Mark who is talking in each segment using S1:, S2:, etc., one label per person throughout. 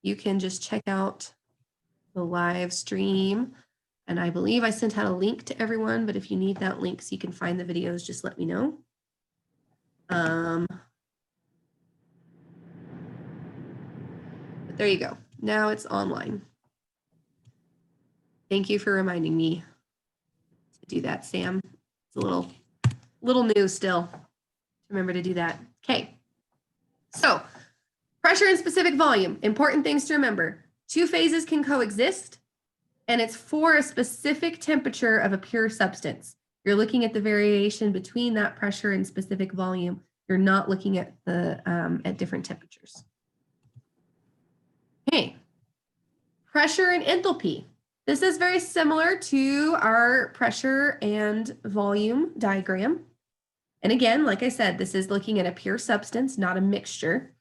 S1: you can just check out the live stream. And I believe I sent out a link to everyone, but if you need that link so you can find the videos, just let me know. But there you go. Now it's online. Thank you for reminding me to do that, Sam. It's a little new still. Remember to do that. Okay. So pressure and specific volume, important things to remember. Two phases can coexist, and it's for a specific temperature of a pure substance. You're looking at the variation between that pressure and specific volume. You're not looking at the at different temperatures. Okay, pressure and enthalpy. This is very similar to our pressure and volume diagram. And again, like I said, this is looking at a pure substance, not a mixture.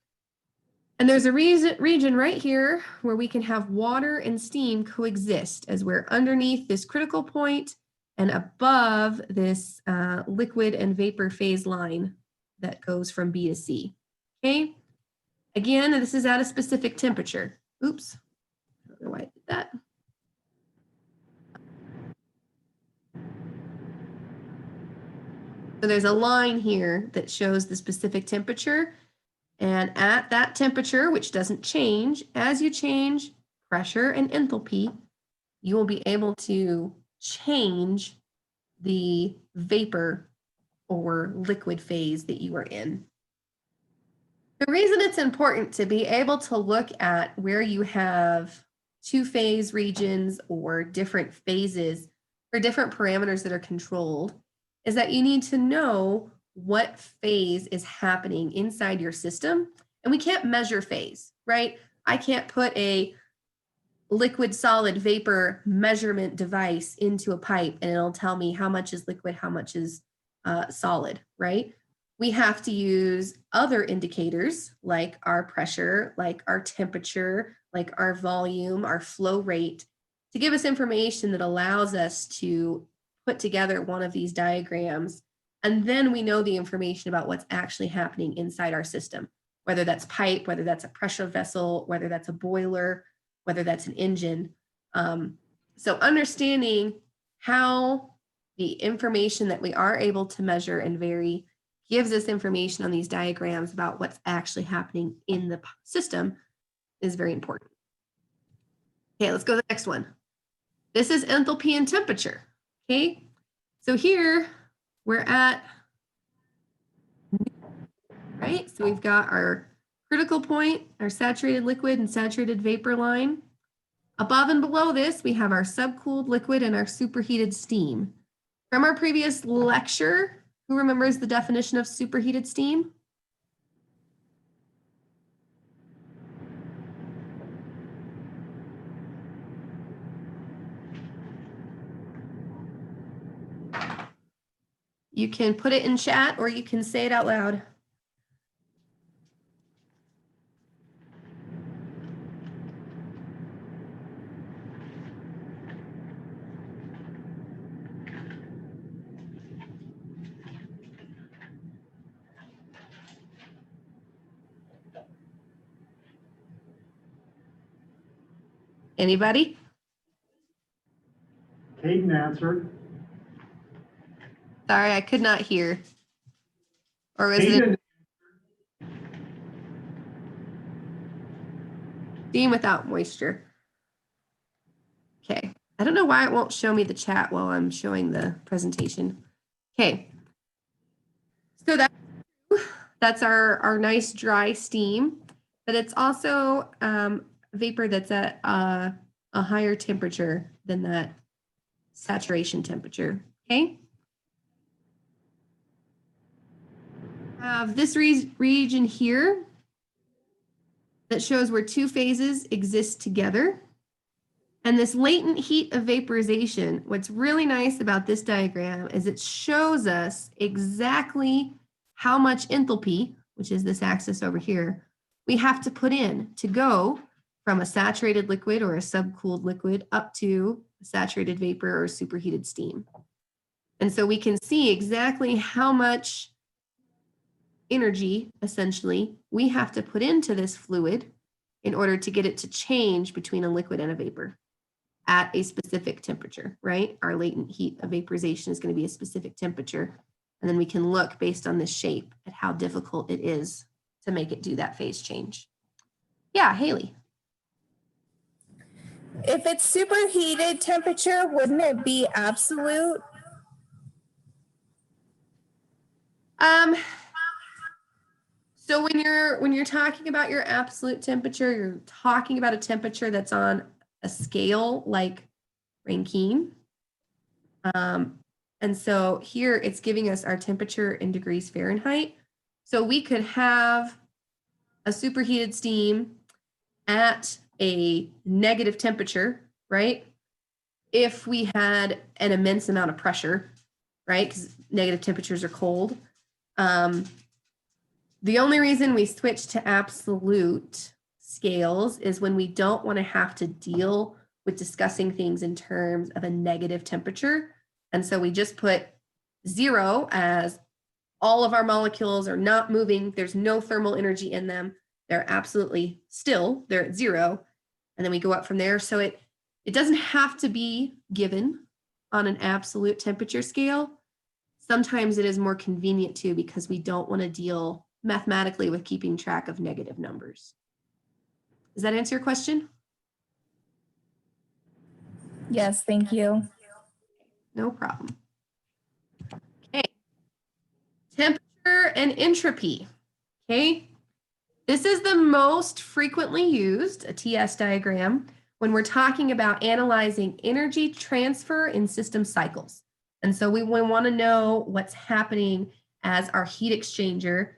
S1: And there's a region right here where we can have water and steam coexist as we're underneath this critical point and above this liquid and vapor phase line that goes from B to C. Okay. Again, this is at a specific temperature. Oops. I don't know why I did that. So there's a line here that shows the specific temperature. And at that temperature, which doesn't change, as you change pressure and enthalpy, you will be able to change the vapor or liquid phase that you are in. The reason it's important to be able to look at where you have two-phase regions or different phases for different parameters that are controlled is that you need to know what phase is happening inside your system. And we can't measure phase, right? I can't put a liquid, solid, vapor measurement device into a pipe and it'll tell me how much is liquid, how much is solid, right? We have to use other indicators like our pressure, like our temperature, like our volume, our flow rate, to give us information that allows us to put together one of these diagrams. And then we know the information about what's actually happening inside our system, whether that's pipe, whether that's a pressure vessel, whether that's a boiler, whether that's an engine. So understanding how the information that we are able to measure and vary gives us information on these diagrams about what's actually happening in the system is very important. Okay, let's go to the next one. This is enthalpy and temperature. Okay, so here we're at, right? So we've got our critical point, our saturated liquid and saturated vapor line. Above and below this, we have our subcooled liquid and our superheated steam. From our previous lecture, who remembers the definition of superheated steam? You can put it in chat or you can say it out loud. Anybody?
S2: Hayden answered.
S1: Sorry, I could not hear. Or was
S2: Hayden.
S1: it steam without moisture? Okay. I don't know why it won't show me the chat while I'm showing the presentation. Okay. So that's our nice dry steam, but it's also vapor that's at a higher temperature than that saturation temperature. Okay. Have this region here that shows where two phases exist together. And this latent heat of vaporization, what's really nice about this diagram is it shows us exactly how much enthalpy, which is this axis over here, we have to put in to go from a saturated liquid or a subcooled liquid up to a saturated vapor or superheated steam. And so we can see exactly how much energy, essentially, we have to put into this fluid in order to get it to change between a liquid and a vapor at a specific temperature, right? Our latent heat of vaporization is going to be a specific temperature. And then we can look based on this shape at how difficult it is to make it do that phase change. Yeah, Haley.
S2: If it's superheated temperature, wouldn't it be absolute?
S1: So when you're talking about your absolute temperature, you're talking about a temperature that's on a scale like Rankine. And so here it's giving us our temperature in degrees Fahrenheit. So we could have a superheated steam at a negative temperature, right? If we had an immense amount of pressure, right? Because negative temperatures are cold. The only reason we switch to absolute scales is when we don't want to have to deal with discussing things in terms of a negative temperature. And so we just put 0 as all of our molecules are not moving. There's no thermal energy in them. They're absolutely still. They're at 0. And then we go up from there. So it doesn't have to be given on an absolute temperature scale. Sometimes it is more convenient too, because we don't want to deal mathematically with keeping track of negative numbers. Does that answer your question?
S2: Yes, thank you.
S1: No problem. Okay. Temperature and entropy. Okay. This is the most frequently used, a TS diagram, when we're talking about analyzing energy transfer in system cycles. And so we want to know what's happening as our heat exchanger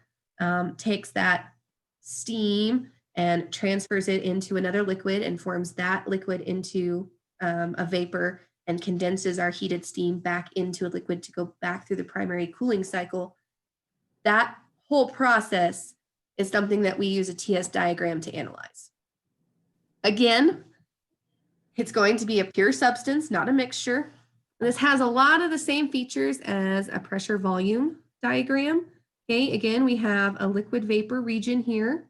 S1: takes that steam and transfers it into another liquid and forms that liquid into a vapor and condenses our heated steam back into a liquid to go back through the primary cooling cycle. That whole process is something that we use a TS diagram to analyze. Again, it's going to be a pure substance, not a mixture. This has a lot of the same features as a pressure volume diagram. Okay, again, we have a liquid vapor region here.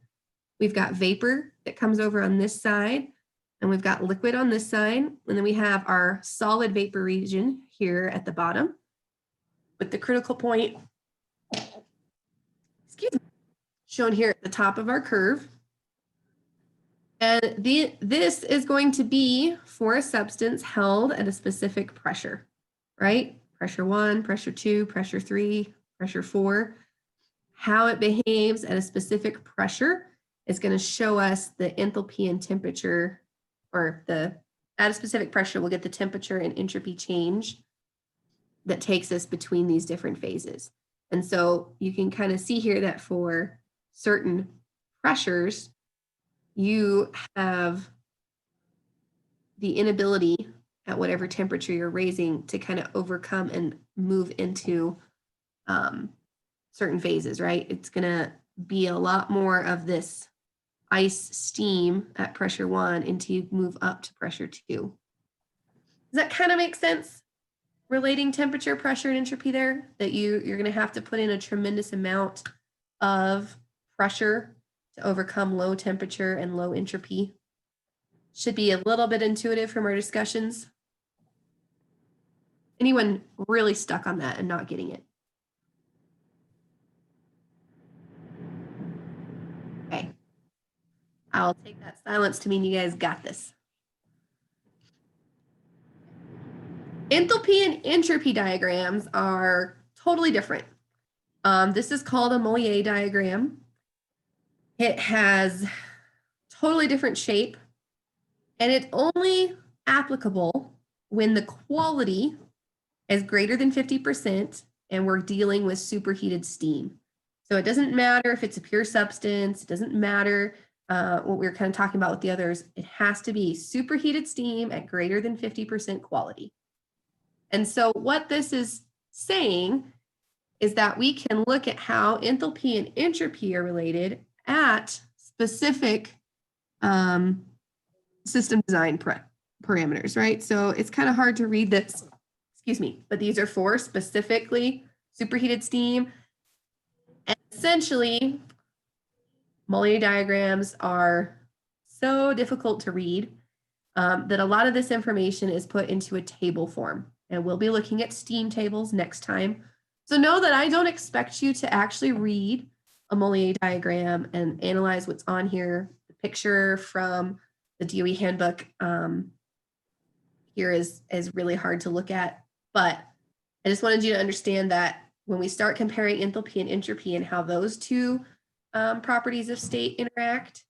S1: We've got vapor that comes over on this side, and we've got liquid on this side. And then we have our solid vapor region here at the bottom with the critical point, shown here at the top of our curve. And this is going to be for a substance held at a specific pressure, right? Pressure 1, pressure 2, pressure 3, pressure 4. How it behaves at a specific pressure is going to show us the enthalpy and temperature, or at a specific pressure, we'll get the temperature and entropy change that takes us between these different phases. And so you can kind of see here that for certain pressures, you have the inability at whatever temperature you're raising to kind of overcome and move into certain phases, right? It's going to be a lot more of this ice steam at pressure 1 until you move up to pressure 2. Does that kind of make sense? Relating temperature, pressure, and entropy there, that you're going to have to put in a tremendous amount of pressure to overcome low temperature and low entropy. Should be a little bit intuitive from our discussions. Anyone really stuck on that and not getting it? Okay. I'll take that silence to mean you guys got this. Enthalpy and entropy diagrams are totally different. This is called a Mollier diagram. It has totally different shape, and it's only applicable when the quality is greater than 50% and we're dealing with superheated steam. So it doesn't matter if it's a pure substance, it doesn't matter what we were kind of talking about with the others, it has to be superheated steam at greater than 50% quality. And so what this is saying is that we can look at how enthalpy and entropy are related at specific system design parameters, right? So it's kind of hard to read this, excuse me, but these are for specifically superheated steam. And essentially, Mollier diagrams are so difficult to read that a lot of this information is put into a table form. And we'll be looking at steam tables next time. So know that I don't expect you to actually read a Mollier diagram and analyze what's on here. The picture from the DOE handbook here is really hard to look at, but I just wanted you to understand that when we start comparing enthalpy and entropy and how those two properties of state interact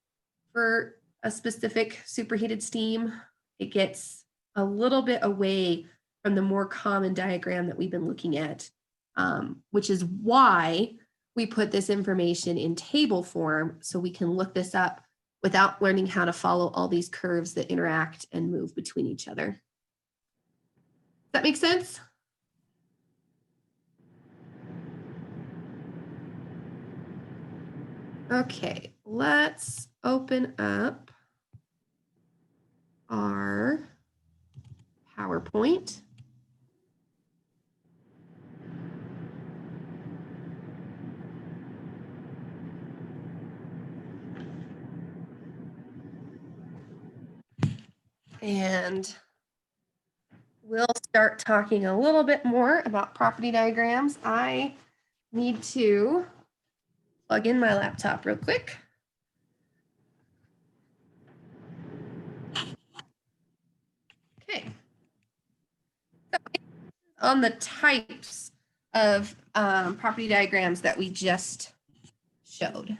S1: for a specific superheated steam, it gets a little bit away from the more common diagram that we've been looking at, which is why we put this information in table form so we can look this up without learning how to follow all these curves that interact and move between each other. Does that make sense? Okay, let's open up our PowerPoint. And we'll start talking a little bit more about property diagrams. I need to plug in my laptop real quick. Okay. So on the types of property diagrams that we just showed.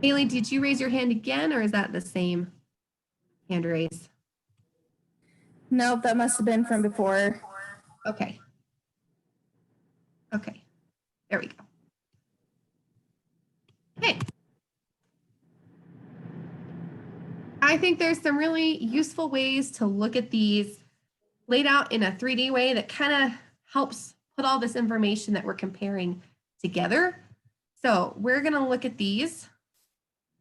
S1: Haley, did you raise your hand again, or is that the same hand raise?
S2: Nope, that must have been from before.
S1: Okay. Okay, there we go. Okay. I think there's some really useful ways to look at these laid out in a 3D way that kind of helps put all this information that we're comparing together. So we're going to look at these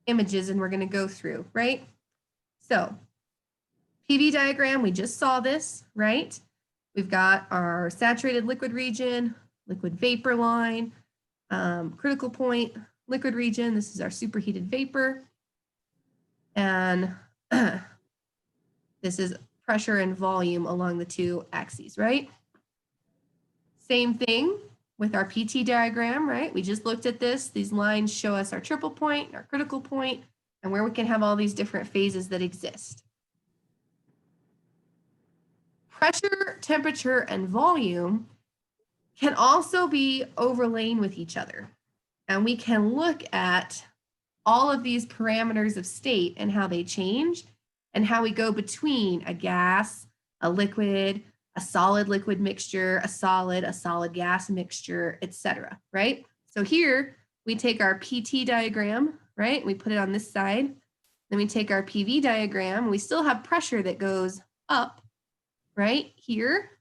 S1: images and we're going to go through, right? So PV diagram, we just saw this, right? We've got our saturated liquid region, liquid vapor line, critical point, liquid region. This is our superheated vapor. And this is pressure and volume along the two axes, right? Same thing with our PT diagram, right? We just looked at this. These lines show us our triple point, our critical point, and where we can have all these different phases that exist. Pressure, temperature, and volume can also be overlain with each other. And we can look at all of these parameters of state and how they change and how we go between a gas, a liquid, a solid liquid mixture, a solid gas mixture, etc. Right? So here we take our PT diagram, right? We put it on this side. Then we take our PV diagram. We still have pressure that goes up right here,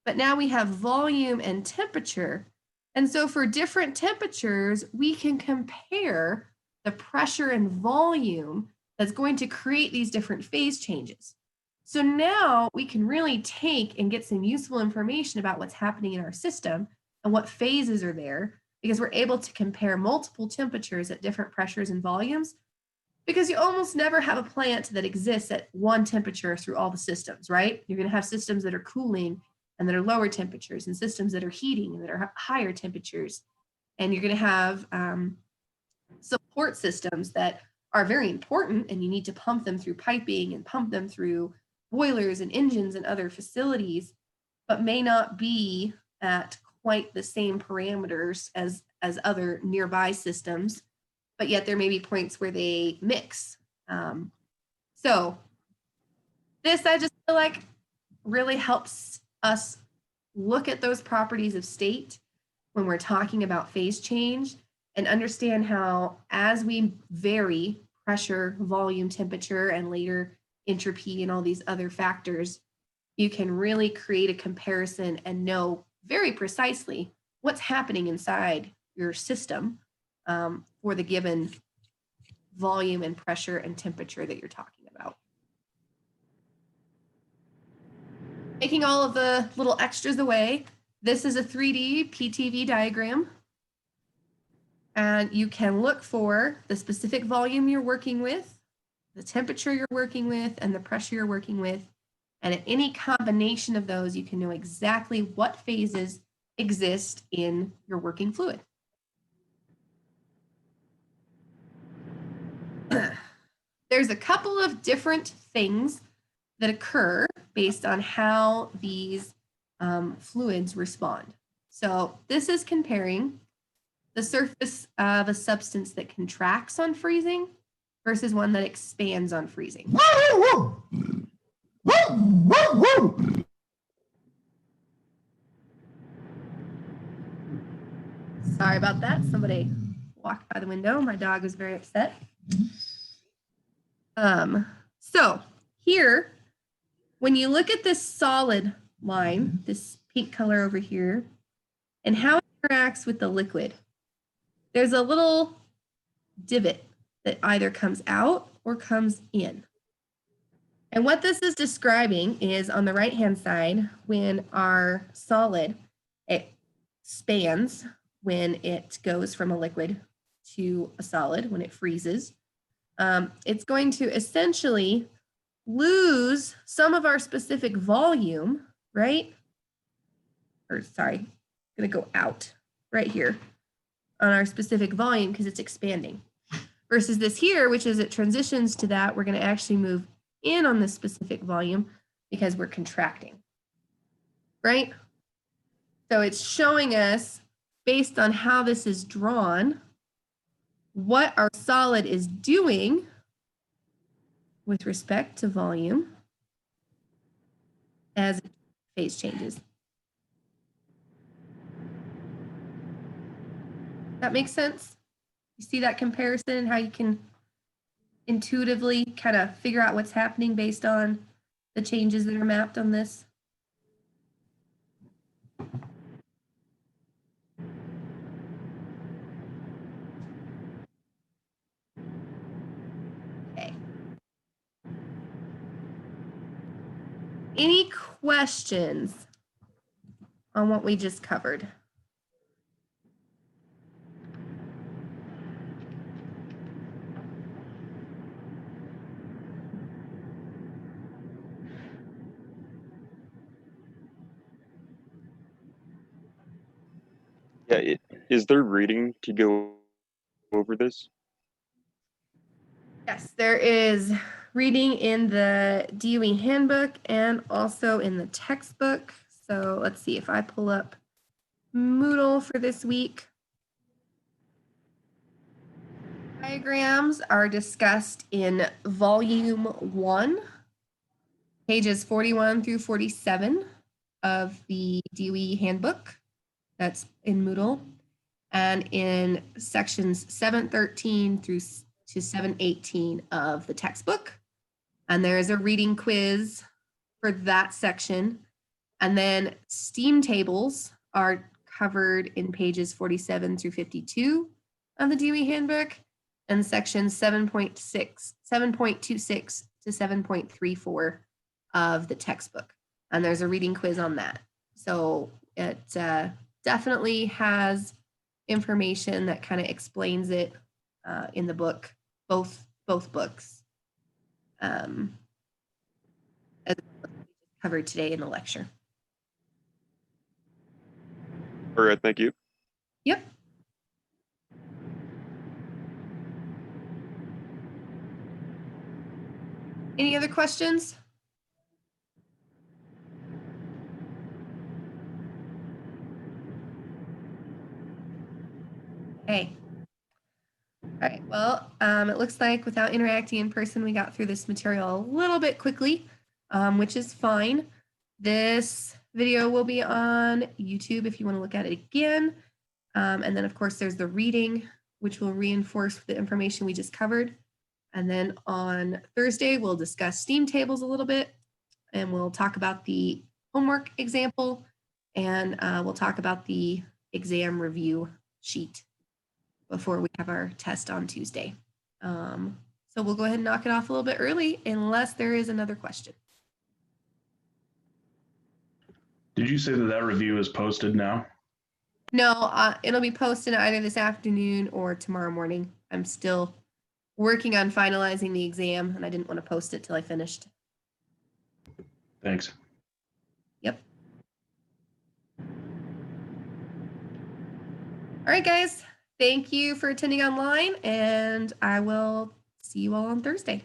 S1: but now we have volume and temperature. And so for different temperatures, we can compare the pressure and volume that's going to create these different phase changes. So now we can really take and get some useful information about what's happening in our system and what phases are there, because we're able to compare multiple temperatures at different pressures and volumes, because you almost never have a plant that exists at one temperature through all the systems, right? You're going to have systems that are cooling and that are lower temperatures, and systems that are heating and that are higher temperatures. And you're going to have support systems that are very important, and you need to pump them through piping and pump them through boilers and engines and other facilities, but may not be at quite the same parameters as other nearby systems, but yet there may be points where they mix. So this, I just feel like, really helps us look at those properties of state when we're talking about phase change, and understand how, as we vary pressure, volume, temperature, and later entropy and all these other factors, you can really create a comparison and know very precisely what's happening inside your system for the given volume and pressure and temperature that you're talking about. Taking all of the little extras away, this is a 3D PTV diagram. And you can look for the specific volume you're working with, the temperature you're working with, and the pressure you're working with. And at any combination of those, you can know exactly what phases exist in your working fluid. There's a couple of different things that occur based on how these fluids respond. So this is comparing the surface of a substance that contracts on freezing versus one that expands on freezing. Sorry about that. Somebody walked by the window. My dog was very upset. So here, when you look at this solid line, this pink color over here, and how it interacts with the liquid, there's a little divot that either comes out or comes in. And what this is describing is on the right-hand side, when our solid expands, when it goes from a liquid to a solid, when it freezes, it's going to essentially lose some of our specific volume, right? Or sorry, going to go out right here on our specific volume because it's expanding. Versus this here, which as it transitions to that, we're going to actually move in on this specific volume because we're contracting, right? So it's showing us, based on how this is drawn, what our solid is doing with respect to volume as phase changes. That makes sense? You see that comparison and how you can intuitively kind of figure out what's happening based on the changes that are mapped on this? Okay. Any questions on what we just covered?
S3: Yeah, is there reading to go over this?
S1: Yes, there is reading in the DOE handbook and also in the textbook. So let's see if I pull up Moodle for this week. Diagrams are discussed in volume 1, pages 41 through 47 of the DOE handbook. That's in Moodle, and in sections 713 through to 718 of the textbook. And there is a reading quiz for that section. And then steam tables are covered in pages 47 through 52 of the DOE handbook, and sections 7.26 to 7.34 of the textbook. And there's a reading quiz on that. So it definitely has information that kind of explains it in the book, both books, as covered today in the lecture.
S3: All right, thank you.
S1: Yep. Any other questions? Okay. All right, well, it looks like without interacting in person, we got through this material a little bit quickly, which is fine. This video will be on YouTube if you want to look at it again. And then, of course, there's the reading, which will reinforce the information we just covered. And then on Thursday, we'll discuss steam tables a little bit, and we'll talk about the homework example, and we'll talk about the exam review sheet before we have our test on Tuesday. So we'll go ahead and knock it off a little bit early unless there is another question.
S4: Did you say that review is posted now?
S1: No, it'll be posted either this afternoon or tomorrow morning. I'm still working on finalizing the exam, and I didn't want to post it till I finished.
S4: Thanks.
S1: Yep. All right, guys. Thank you for attending online, and I will see you all on Thursday.